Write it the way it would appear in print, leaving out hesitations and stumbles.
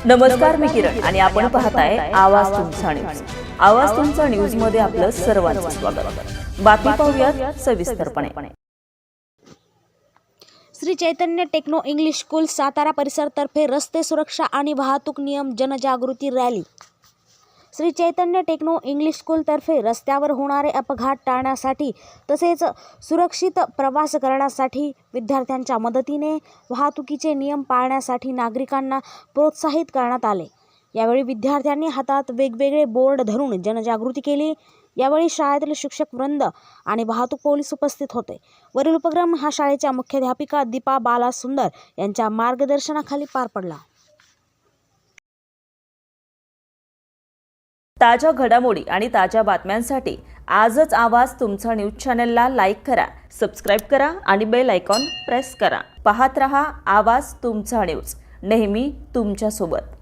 नमस्कार, मी किरण आणि आपण पाहताय आवाज तुमचा न्यूज. आवाज तुमचा न्यूज मध्ये आपलं सर्वांचं स्वागत. बातमी पाहूयात सविस्तरपणे. Shri Chaitanya techno English school Satara परिसर तर्फे रस्ते सुरक्षा आणि वाहतूक नियम जनजागृती rally. Shri Chaitanya techno English school तर्फे रस्त्यावर होणारे अपघात टाळण्यासाठी तसेच सुरक्षित प्रवास करण्यासाठी विद्यार्थ्यांच्या मदतीने वाहतुकीचे नियम पाळण्यासाठी नागरिकांना प्रोत्साहित करण्यात आले. यावेळी विद्यार्थ्यांनी हातात वेगवेगळे बोर्ड धरून जनजागृती केली. यावेळी शाळेतील शिक्षक वृंद आणि वाहतूक पोलीस उपस्थित होते. वरील उपक्रम हा शाळेच्या मुख्याध्यापिका दीपा बाला सुंदर यांच्या मार्गदर्शनाखाली पार पडला. ताज्या घडामोडी आणि ताज्या बातम्यांसाठी आजच आवाज तुमचा न्यूज चॅनलला लाईक करा, सबस्क्राईब करा आणि बेल आयकॉन प्रेस करा. पाहत रहा आवाज तुमचा न्यूज, नेहमी तुमच्या सोबत.